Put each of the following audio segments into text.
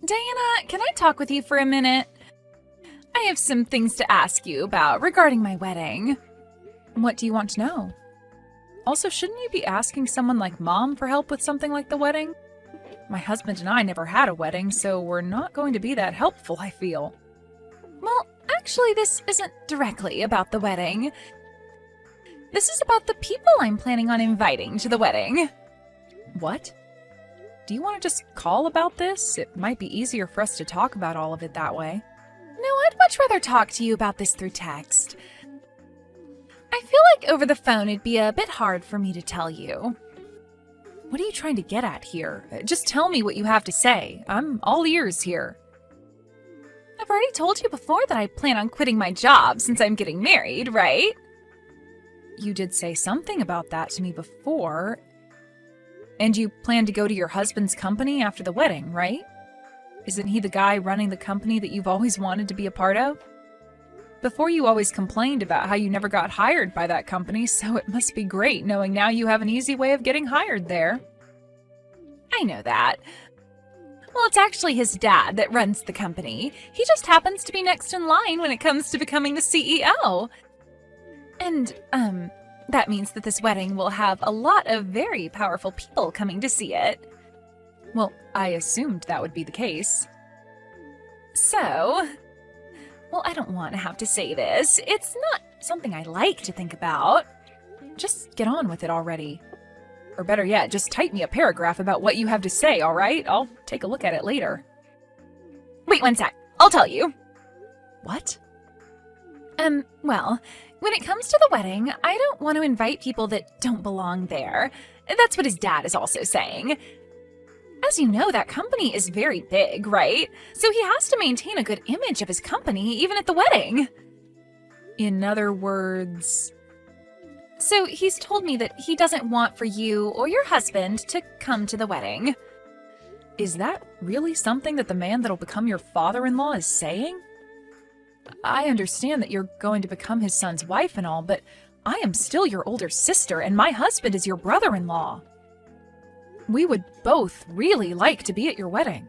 Diana, can I talk with you for a minute? I have some things to ask you about regarding my wedding. What do you want to know? Also, shouldn't you be asking someone like Mom for help with something like the wedding? My husband and I never had a wedding, so we're not going to be that helpful, I feel. Well, actually, this isn't directly about the wedding. This is about the people I'm planning on inviting to the wedding. What? Do you want to just call about this? It might be easier for us to talk about all of it that way. No, I'd much rather talk to you about this through text. I feel like over the phone it'd be a bit hard for me to tell you. What are you trying to get at here? Just tell me what you have to say. I'm all ears here. I've already told you before that I plan on quitting my job since I'm getting married, right? You did say something about that to me before. And you plan to go to your husband's company after the wedding, right? Isn't he the guy running the company that you've always wanted to be a part of? Before you always complained about how you never got hired by that company, so it must be great knowing now you have an easy way of getting hired there. I know that. Well, it's actually his dad that runs the company. He just happens to be next in line when it comes to becoming the CEO. And, that means that this wedding will have a lot of very powerful people coming to see it. Well, I assumed that would be the case. So, well, I don't want to have to say this. It's not something I like to think about. Just get on with it already. Or better yet, just type me a paragraph about what you have to say, all right? I'll take a look at it later. Wait one sec. I'll tell you. What? Well, when it comes to the wedding, I don't want to invite people that don't belong there. That's what his dad is also saying. As you know, that company is very big, right? So he has to maintain a good image of his company, even at the wedding. In other words... So he's told me that he doesn't want for you or your husband to come to the wedding. Is that really something that the man that'll become your father-in-law is saying? I understand that you're going to become his son's wife and all, but I am still your older sister, and my husband is your brother-in-law. We would both really like to be at your wedding.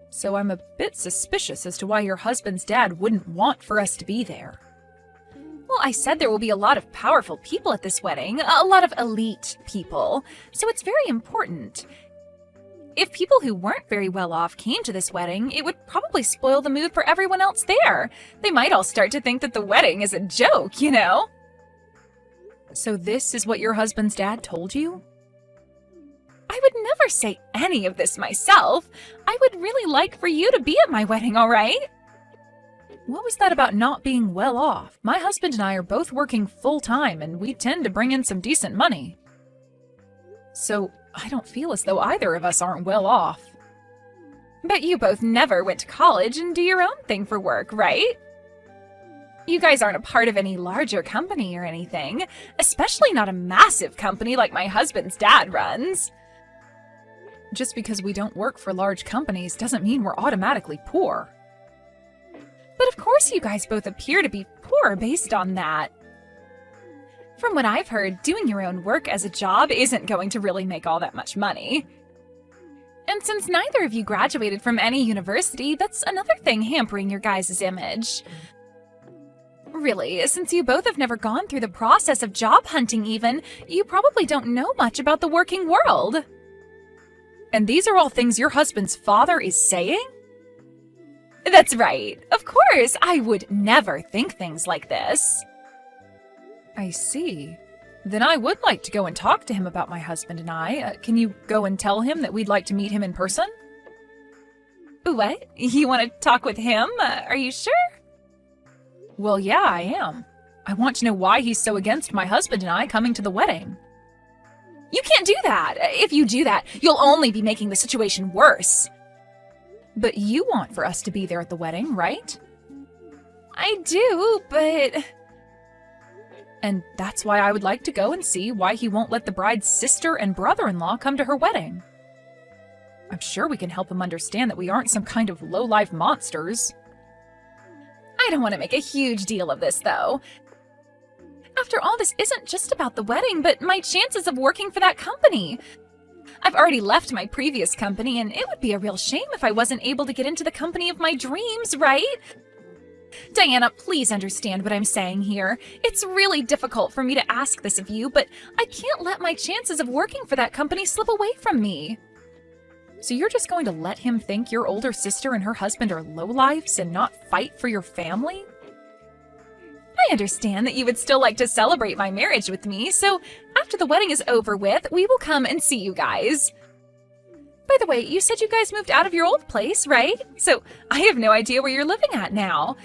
So I'm a bit suspicious as to why your husband's dad wouldn't want for us to be there. Well, I said there will be a lot of powerful people at this wedding, a lot of elite people, so it's very important. If people who weren't very well off came to this wedding, it would probably spoil the mood for everyone else there. They might all start to think that the wedding is a joke, you know? So this is what your husband's dad told you? I would never say any of this myself. I would really like for you to be at my wedding, all right? What was that about not being well off? My husband and I are both working full-time, and we tend to bring in some decent money. So I don't feel as though either of us aren't well off. But you both never went to college and do your own thing for work, right? You guys aren't a part of any larger company or anything, especially not a massive company like my husband's dad runs. Just because we don't work for large companies doesn't mean we're automatically poor. But of course you guys both appear to be poor based on that. From what I've heard, doing your own work as a job isn't going to really make all that much money. And since neither of you graduated from any university, that's another thing hampering your guys' image. Really, since you both have never gone through the process of job hunting even, you probably don't know much about the working world. And these are all things your husband's father is saying? That's right. Of course, I would never think things like this. I see. Then I would like to go and talk to him about my husband and I. Can you go and tell him that we'd like to meet him in person? What? You want to talk with him? Are you sure? Well, yeah, I am. I want to know why he's so against my husband and I coming to the wedding. You can't do that. If you do that, you'll only be making the situation worse. But you want for us to be there at the wedding, right? I do, but... And that's why I would like to go and see why he won't let the bride's sister and brother-in-law come to her wedding. I'm sure we can help him understand that we aren't some kind of low-life monsters. I don't want to make a huge deal of this, though. After all, this isn't just about the wedding, but my chances of working for that company. I've already left my previous company, and it would be a real shame if I wasn't able to get into the company of my dreams, right? Diana, please understand what I'm saying here. It's really difficult for me to ask this of you, but I can't let my chances of working for that company slip away from me. So you're just going to let him think your older sister and her husband are lowlifes and not fight for your family? I understand that you would still like to celebrate my marriage with me, so after the wedding is over with, we will come and see you guys. By the way, you said you guys moved out of your old place, right? So I have no idea where you're living at now.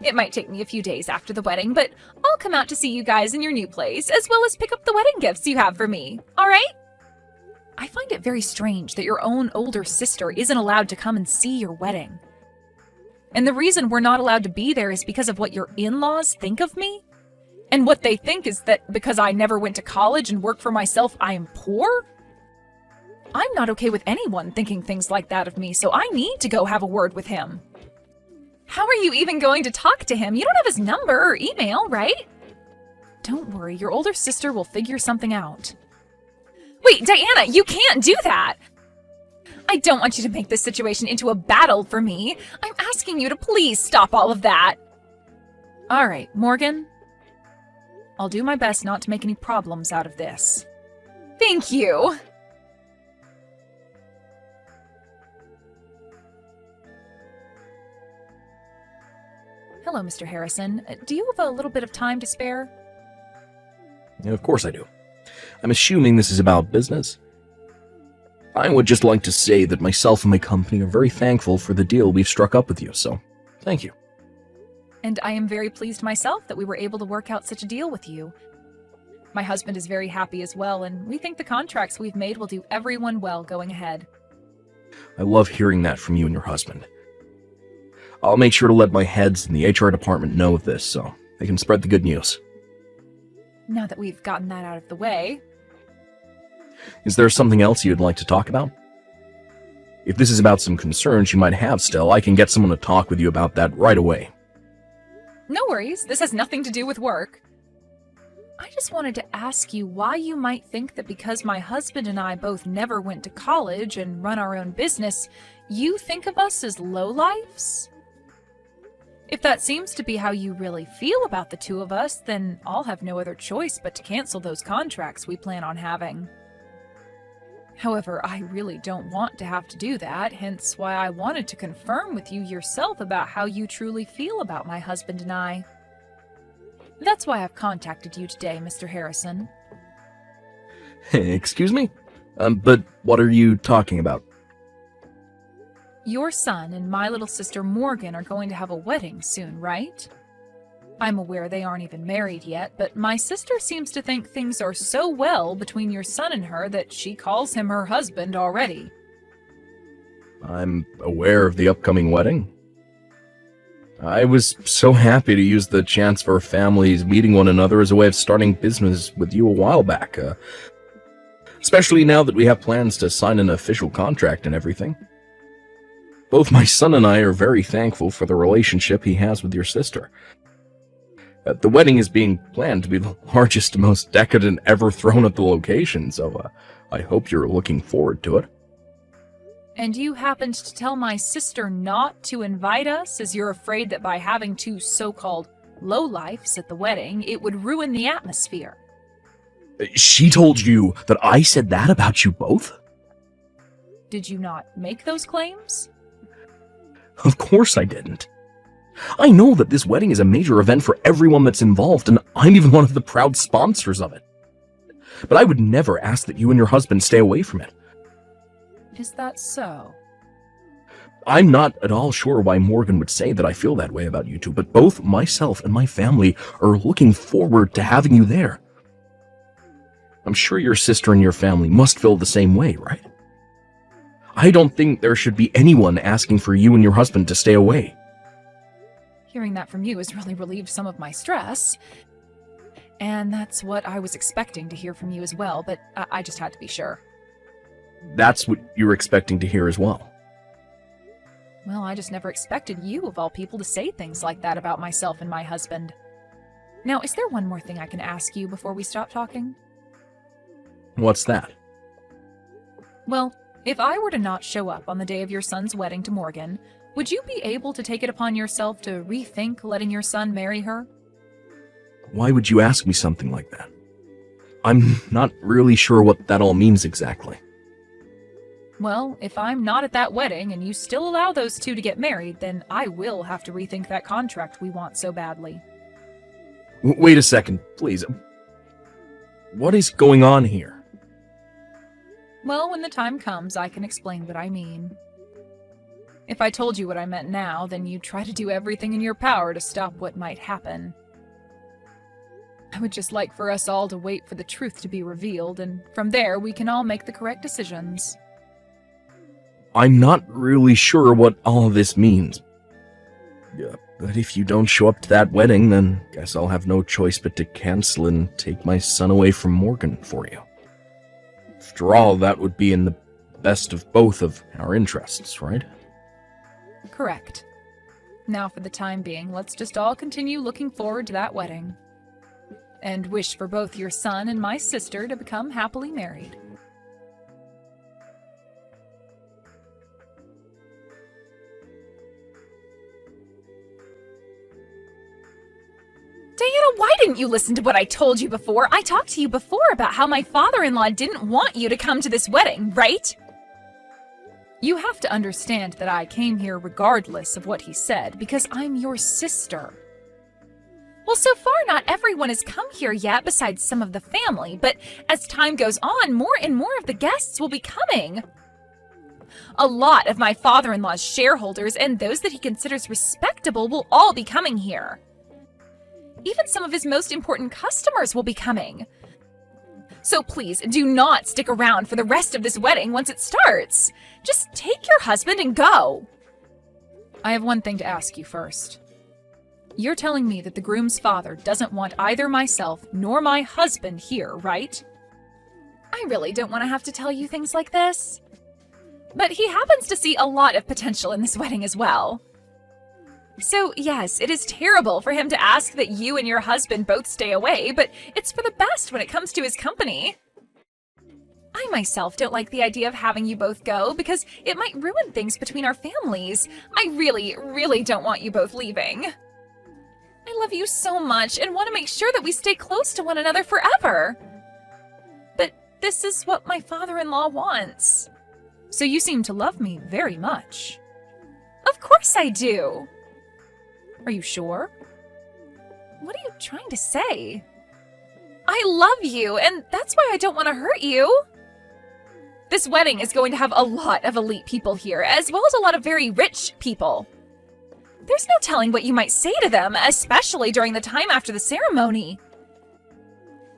It might take me a few days after the wedding, but I'll come out to see you guys in your new place, as well as pick up the wedding gifts you have for me, all right? I find it very strange that your own older sister isn't allowed to come and see your wedding. And the reason we're not allowed to be there is because of what your in-laws think of me? And what they think is that because I never went to college and worked for myself, I am poor? I'm not okay with anyone thinking things like that of me, so I need to go have a word with him. How are you even going to talk to him? You don't have his number or email, right? Don't worry, your older sister will figure something out. Wait, Diana, you can't do that! I don't want you to make this situation into a battle for me. I'm asking you to please stop all of that. All right, Morgan. I'll do my best not to make any problems out of this. Thank you. Hello, Mr. Harrison. Do you have a little bit of time to spare? Yeah, of course I do. I'm assuming this is about business. I would just like to say that myself and my company are very thankful for the deal we've struck up with you, so thank you. And I am very pleased myself that we were able to work out such a deal with you. My husband is very happy as well, and we think the contracts we've made will do everyone well going ahead. I love hearing that from you and your husband. I'll make sure to let my heads in the HR department know of this so they can spread the good news. Now that we've gotten that out of the way... Is there something else you'd like to talk about? If this is about some concerns you might have still, I can get someone to talk with you about that right away. No worries, this has nothing to do with work. I just wanted to ask you why you might think that because my husband and I both never went to college and run our own business, you think of us as lowlifes? If that seems to be how you really feel about the two of us, then I'll have no other choice but to cancel those contracts we plan on having. However, I really don't want to have to do that, hence why I wanted to confirm with you yourself about how you truly feel about my husband and I. That's why I've contacted you today, Mr. Harrison. Excuse me? But what are you talking about? Your son and my little sister Morgan are going to have a wedding soon, right? I'm aware they aren't even married yet, but my sister seems to think things are so well between your son and her that she calls him her husband already. I'm aware of the upcoming wedding. I was so happy to use the chance for families meeting one another as a way of starting business with you a while back, especially now that we have plans to sign an official contract and everything. Both my son and I are very thankful for the relationship he has with your sister. The wedding is being planned to be the largest and most decadent ever thrown at the location, so I hope you're looking forward to it. And you happened to tell my sister not to invite us, as you're afraid that by having two so-called lowlifes at the wedding, it would ruin the atmosphere. She told you that I said that about you both? Did you not make those claims? Of course I didn't. I know that this wedding is a major event for everyone that's involved, and I'm even one of the proud sponsors of it. But I would never ask that you and your husband stay away from it. Is that so? I'm not at all sure why Morgan would say that I feel that way about you two, but both myself and my family are looking forward to having you there. I'm sure your sister and your family must feel the same way, right? I don't think there should be anyone asking for you and your husband to stay away. Hearing that from you has really relieved some of my stress. And that's what I was expecting to hear from you as well, but I just had to be sure. That's what you were expecting to hear as well. Well, I just never expected you, of all people, to say things like that about myself and my husband. Now, is there one more thing I can ask you before we stop talking? What's that? Well, if I were to not show up on the day of your son's wedding to Morgan, would you be able to take it upon yourself to rethink letting your son marry her? Why would you ask me something like that? I'm not really sure what that all means exactly. Well, if I'm not at that wedding and you still allow those two to get married, then I will have to rethink that contract we want so badly. Wait a second, please. What is going on here? Well, when the time comes, I can explain what I mean. If I told you what I meant now, then you'd try to do everything in your power to stop what might happen. I would just like for us all to wait for the truth to be revealed, and from there we can all make the correct decisions. I'm not really sure what all of this means. Yeah, but if you don't show up to that wedding, then guess I'll have no choice but to cancel and take my son away from Morgan for you. After all, that would be in the best of both of our interests, right? Correct. Now, for the time being, let's just all continue looking forward to that wedding. And wish for both your son and my sister to become happily married. Diana, why didn't you listen to what I told you before? I talked to you before about how my father-in-law didn't want you to come to this wedding, right? You have to understand that I came here regardless of what he said, because I'm your sister. Well, so far not everyone has come here yet besides some of the family, but as time goes on, more and more of the guests will be coming. A lot of my father-in-law's shareholders and those that he considers respectable will all be coming here. Even some of his most important customers will be coming. So please, do not stick around for the rest of this wedding once it starts. Just take your husband and go. I have one thing to ask you first. You're telling me that the groom's father doesn't want either myself nor my husband here, right? I really don't want to have to tell you things like this. But he happens to see a lot of potential in this wedding as well. So yes, it is terrible for him to ask that you and your husband both stay away, but it's for the best when it comes to his company. I myself don't like the idea of having you both go because it might ruin things between our families. I really, really don't want you both leaving. I love you so much and want to make sure that we stay close to one another forever. But this is what my father-in-law wants. So you seem to love me very much. Of course I do. Are you sure? What are you trying to say? I love you, and that's why I don't want to hurt you. This wedding is going to have a lot of elite people here, as well as a lot of very rich people. There's no telling what you might say to them, especially during the time after the ceremony.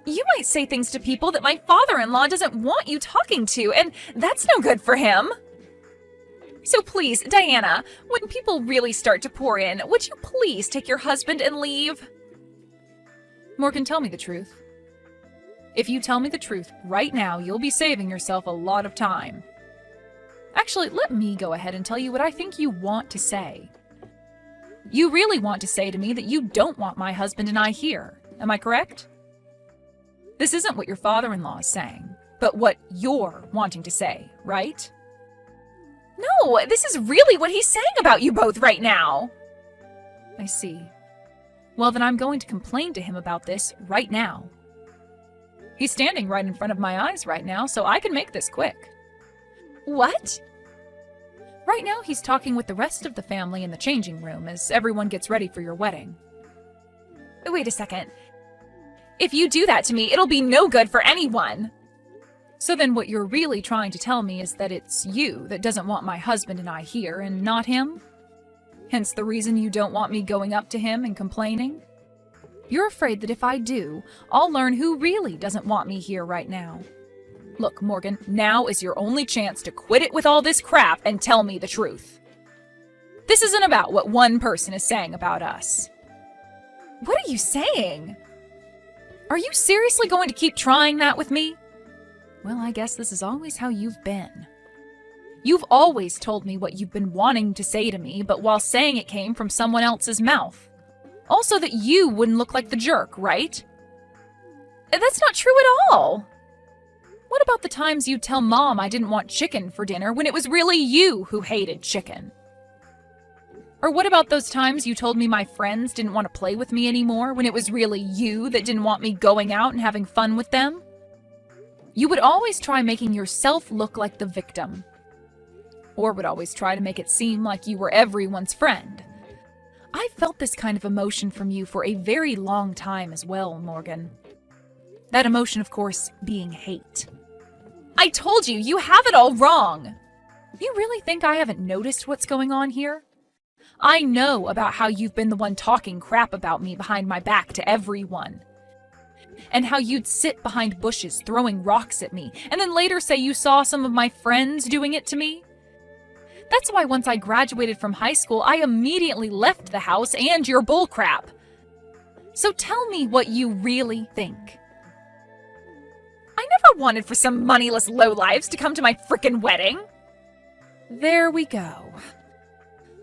You might say things to people that my father-in-law doesn't want you talking to, and that's no good for him. So please, Diana, when people really start to pour in, would you please take your husband and leave? Morgan, tell me the truth. If you tell me the truth right now, you'll be saving yourself a lot of time. Actually, let me go ahead and tell you what I think you want to say. You really want to say to me that you don't want my husband and I here. Am I correct? This isn't what your father-in-law is saying, but what you're wanting to say, right? No, this is really what he's saying about you both right now. I see. Well, then I'm going to complain to him about this right now. He's standing right in front of my eyes right now, so I can make this quick. What? Right now, he's talking with the rest of the family in the changing room as everyone gets ready for your wedding. Wait a second. If you do that to me, it'll be no good for anyone. So then what you're really trying to tell me is that it's you that doesn't want my husband and I here, and not him? Hence the reason you don't want me going up to him and complaining? You're afraid that if I do, I'll learn who really doesn't want me here right now. Look, Morgan, now is your only chance to quit it with all this crap and tell me the truth. This isn't about what one person is saying about us. What are you saying? Are you seriously going to keep trying that with me? Well, I guess this is always how you've been. You've always told me what you've been wanting to say to me, but while saying it came from someone else's mouth. Also that you wouldn't look like the jerk, right? That's not true at all. What about the times you'd tell Mom I didn't want chicken for dinner when it was really you who hated chicken? Or what about those times you told me my friends didn't want to play with me anymore when it was really you that didn't want me going out and having fun with them? You would always try making yourself look like the victim. Or would always try to make it seem like you were everyone's friend. I felt this kind of emotion from you for a very long time as well, Morgan. That emotion, of course, being hate. I told you, you have it all wrong. You really think I haven't noticed what's going on here? I know about how you've been the one talking crap about me behind my back to everyone. And how you'd sit behind bushes throwing rocks at me, and then later say you saw some of my friends doing it to me. That's why once I graduated from high school, I immediately left the house and your bullcrap. So tell me what you really think. I never wanted for some moneyless lowlives to come to my frickin' wedding. There we go.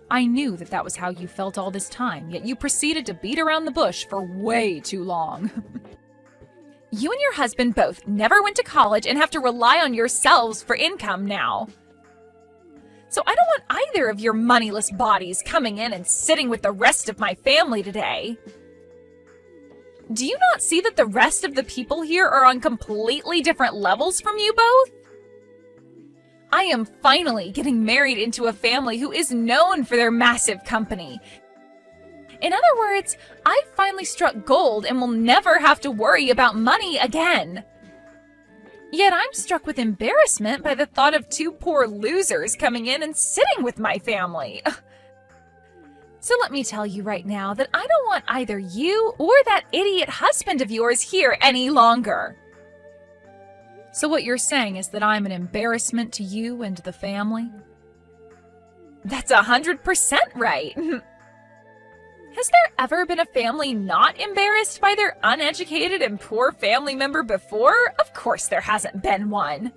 I knew that that was how you felt all this time, yet you proceeded to beat around the bush for way too long. You and your husband both never went to college and have to rely on yourselves for income now. So I don't want either of your moneyless bodies coming in and sitting with the rest of my family today. Do you not see that the rest of the people here are on completely different levels from you both? I am finally getting married into a family who is known for their massive company. In other words, I've finally struck gold and will never have to worry about money again. Yet I'm struck with embarrassment by the thought of two poor losers coming in and sitting with my family. So let me tell you right now that I don't want either you or that idiot husband of yours here any longer. So what you're saying is that I'm an embarrassment to you and the family? That's 100% right. Has there ever been a family not embarrassed by their uneducated and poor family member before? Of course there hasn't been one.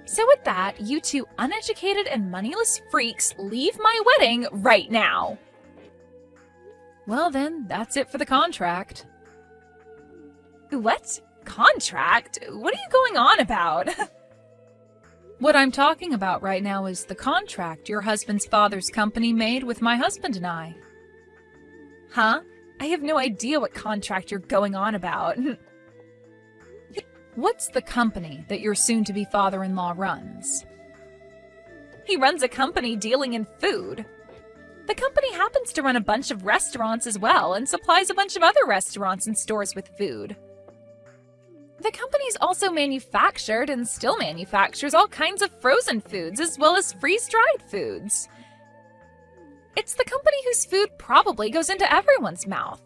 So with that, you two uneducated and moneyless freaks leave my wedding right now. Well then, that's it for the contract. What? Contract? What are you going on about? What I'm talking about right now is the contract your husband's father's company made with my husband and I. Huh? I have no idea what contract you're going on about. What's the company that your soon-to-be father-in-law runs? He runs a company dealing in food. The company happens to run a bunch of restaurants as well and supplies a bunch of other restaurants and stores with food. The company's also manufactured and still manufactures all kinds of frozen foods as well as freeze-dried foods. It's the company whose food probably goes into everyone's mouth.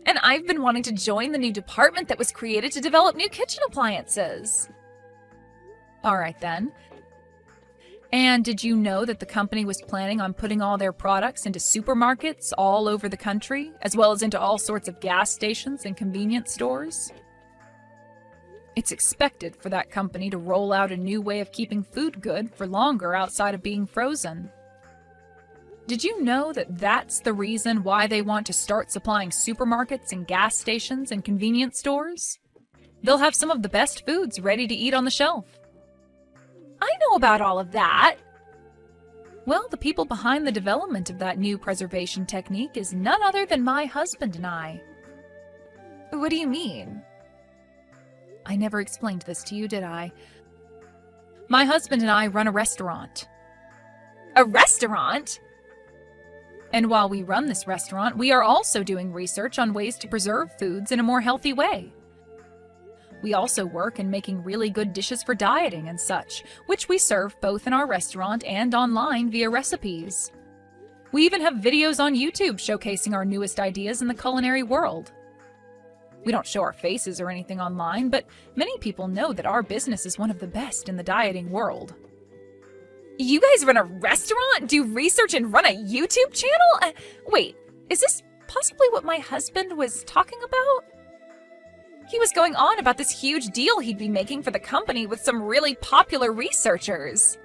And I've been wanting to join the new department that was created to develop new kitchen appliances. All right then. And did you know that the company was planning on putting all their products into supermarkets all over the country, as well as into all sorts of gas stations and convenience stores? It's expected for that company to roll out a new way of keeping food good for longer outside of being frozen. Did you know that that's the reason why they want to start supplying supermarkets and gas stations and convenience stores? They'll have some of the best foods ready to eat on the shelf. I know about all of that. Well, the people behind the development of that new preservation technique is none other than my husband and I. What do you mean? I never explained this to you, did I? My husband and I run a restaurant. A restaurant? And while we run this restaurant, we are also doing research on ways to preserve foods in a more healthy way. We also work in making really good dishes for dieting and such, which we serve both in our restaurant and online via recipes. We even have videos on YouTube showcasing our newest ideas in the culinary world. We don't show our faces or anything online, but many people know that our business is one of the best in the dieting world. You guys run a restaurant, do research, and run a YouTube channel? Wait, is this possibly what my husband was talking about? He was going on about this huge deal he'd be making for the company with some really popular researchers.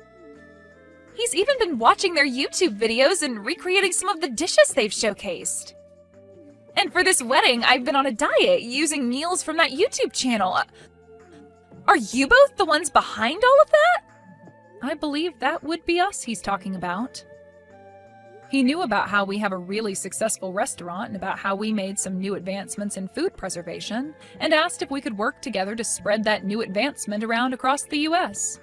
He's even been watching their YouTube videos and recreating some of the dishes they've showcased. And for this wedding, I've been on a diet using meals from that YouTube channel. Are you both the ones behind all of that? I believe that would be us he's talking about. He knew about how we have a really successful restaurant and about how we made some new advancements in food preservation, and asked if we could work together to spread that new advancement around across the US.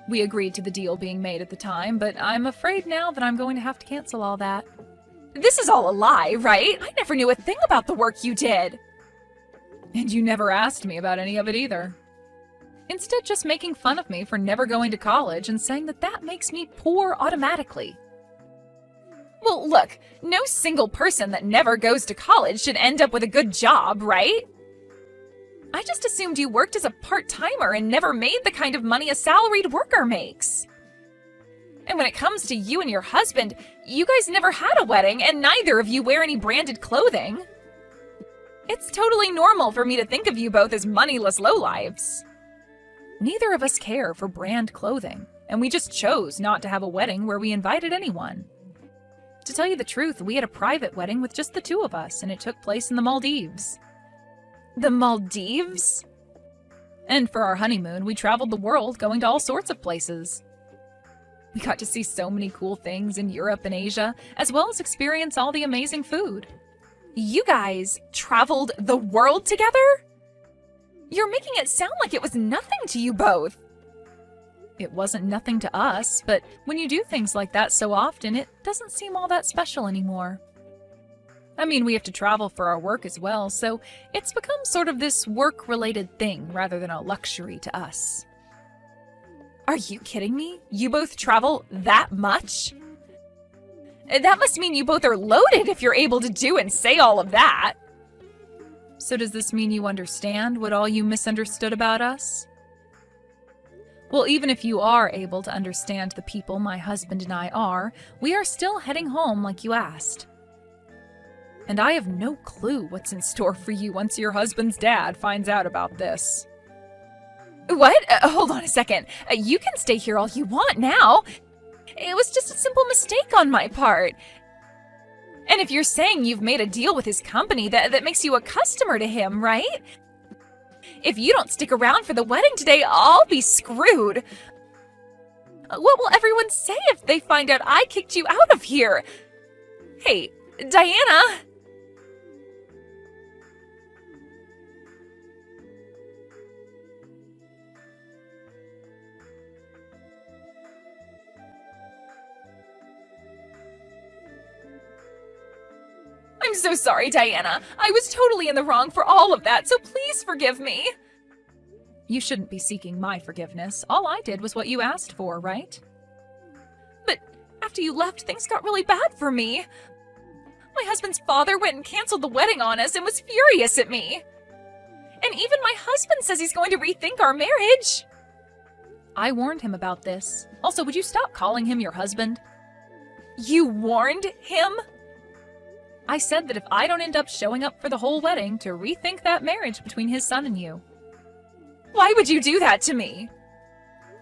We agreed to the deal being made at the time, but I'm afraid now that I'm going to have to cancel all that. This is all a lie, right? I never knew a thing about the work you did. And you never asked me about any of it either. Instead, just making fun of me for never going to college and saying that that makes me poor automatically. Well, look, no single person that never goes to college should end up with a good job, right? I just assumed you worked as a part-timer and never made the kind of money a salaried worker makes. And when it comes to you and your husband, you guys never had a wedding and neither of you wear any branded clothing. It's totally normal for me to think of you both as moneyless lowlives. Neither of us care for brand clothing, and we just chose not to have a wedding where we invited anyone. To tell you the truth, we had a private wedding with just the two of us, and it took place in the Maldives. The Maldives? And for our honeymoon, we traveled the world going to all sorts of places. We got to see so many cool things in Europe and Asia, as well as experience all the amazing food. You guys traveled the world together? You're making it sound like it was nothing to you both. It wasn't nothing to us, but when you do things like that so often, it doesn't seem all that special anymore. I mean, we have to travel for our work as well, so it's become sort of this work-related thing rather than a luxury to us. Are you kidding me? You both travel that much? That must mean you both are loaded if you're able to do and say all of that. So does this mean you understand what all you misunderstood about us? Well, even if you are able to understand the people my husband and I are, we are still heading home like you asked. And I have no clue what's in store for you once your husband's dad finds out about this. What? Hold on a second. You can stay here all you want now. It was just a simple mistake on my part. And if you're saying you've made a deal with his company, that makes you a customer to him, right? If you don't stick around for the wedding today, I'll be screwed. What will everyone say if they find out I kicked you out of here? Hey, Diana! I'm so sorry, Diana. I was totally in the wrong for all of that, so please forgive me. You shouldn't be seeking my forgiveness. All I did was what you asked for, right? But after you left, things got really bad for me. My husband's father went and canceled the wedding on us and was furious at me. And even my husband says he's going to rethink our marriage. I warned him about this. Also, would you stop calling him your husband? You warned him? I said that if I don't end up showing up for the whole wedding, to rethink that marriage between his son and you. Why would you do that to me?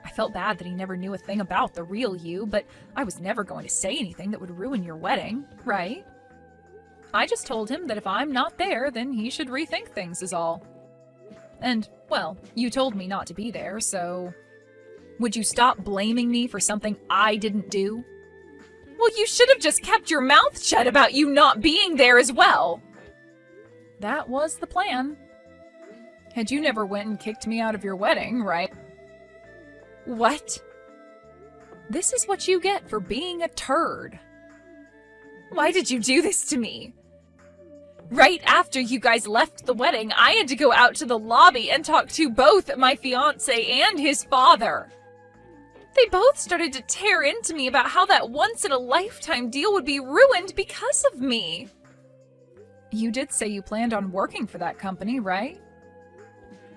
I felt bad that he never knew a thing about the real you, but I was never going to say anything that would ruin your wedding, right? I just told him that if I'm not there, then he should rethink things is all. And, well, you told me not to be there, so... Would you stop blaming me for something I didn't do? Well, you should have just kept your mouth shut about you not being there as well. That was the plan. And you never went and kicked me out of your wedding, right? What? This is what you get for being a turd. Why did you do this to me? Right after you guys left the wedding, I had to go out to the lobby and talk to both my fiancé and his father. They both started to tear into me about how that once-in-a-lifetime deal would be ruined because of me. You did say you planned on working for that company, right?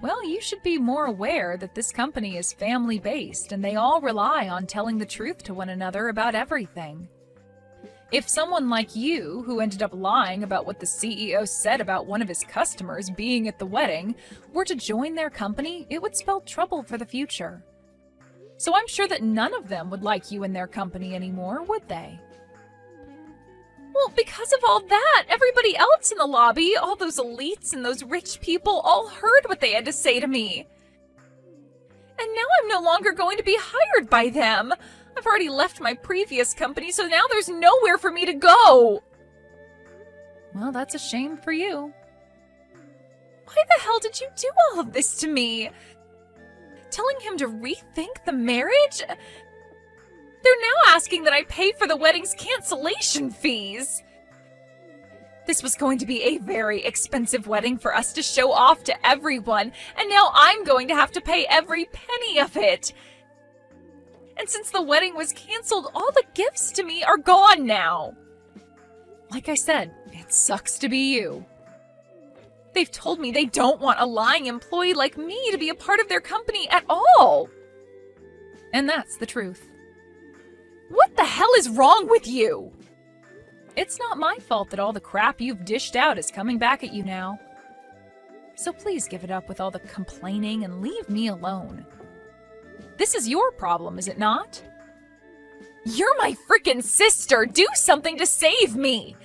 Well, you should be more aware that this company is family-based and they all rely on telling the truth to one another about everything. If someone like you, who ended up lying about what the CEO said about one of his customers being at the wedding, were to join their company, it would spell trouble for the future. So I'm sure that none of them would like you in their company anymore, would they? Well, because of all that, everybody else in the lobby, all those elites and those rich people, all heard what they had to say to me. And now I'm no longer going to be hired by them. I've already left my previous company, so now there's nowhere for me to go. Well, that's a shame for you. Why the hell did you do all of this to me? Telling him to rethink the marriage? They're now asking that I pay for the wedding's cancellation fees. This was going to be a very expensive wedding for us to show off to everyone, and now I'm going to have to pay every penny of it. And since the wedding was canceled, all the gifts to me are gone now. Like I said, it sucks to be you. They've told me they don't want a lying employee like me to be a part of their company at all. And that's the truth. What the hell is wrong with you? It's not my fault that all the crap you've dished out is coming back at you now. So please give it up with all the complaining and leave me alone. This is your problem, is it not? You're my frickin' sister! Do something to save me!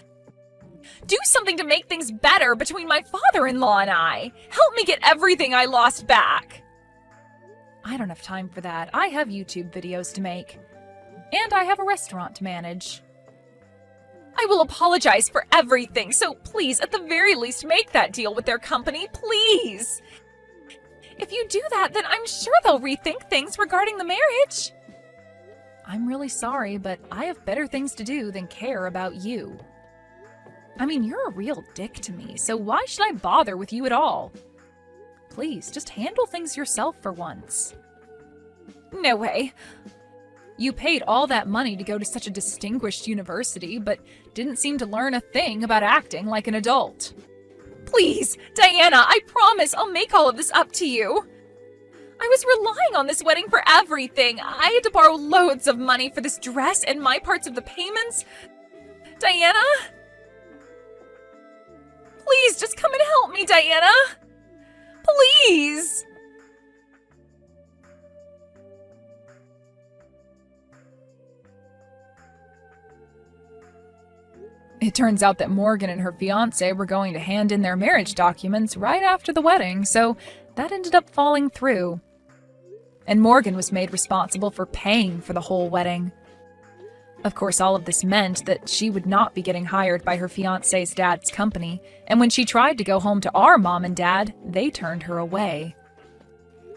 Do something to make things better between my father-in-law and I! Help me get everything I lost back! I don't have time for that. I have YouTube videos to make. And I have a restaurant to manage. I will apologize for everything, so please, at the very least, make that deal with their company, please! If you do that, then I'm sure they'll rethink things regarding the marriage. I'm really sorry, but I have better things to do than care about you. I mean, you're a real dick to me, so why should I bother with you at all? Please, just handle things yourself for once. No way. You paid all that money to go to such a distinguished university, but didn't seem to learn a thing about acting like an adult. Please, Diana, I promise I'll make all of this up to you. I was relying on this wedding for everything. I had to borrow loads of money for this dress and my parts of the payments. Diana? Please, just come and help me, Diana. Please. It turns out that Morgan and her fiancé were going to hand in their marriage documents right after the wedding, so that ended up falling through. And Morgan was made responsible for paying for the whole wedding. Of course, all of this meant that she would not be getting hired by her fiancé's dad's company, and when she tried to go home to our mom and dad, they turned her away.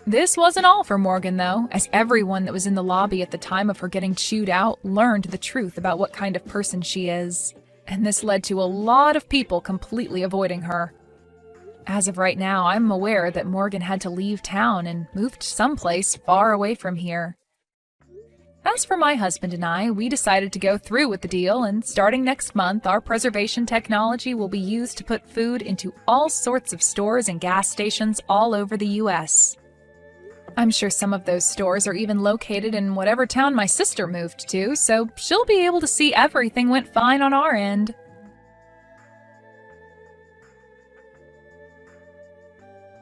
This wasn't all for Morgan, though, as everyone that was in the lobby at the time of her getting chewed out learned the truth about what kind of person she is. And this led to a lot of people completely avoiding her. As of right now, I'm aware that Morgan had to leave town and moved someplace far away from here. As for my husband and I, we decided to go through with the deal, and starting next month, our preservation technology will be used to put food into all sorts of stores and gas stations all over the U.S. I'm sure some of those stores are even located in whatever town my sister moved to, so she'll be able to see everything went fine on our end.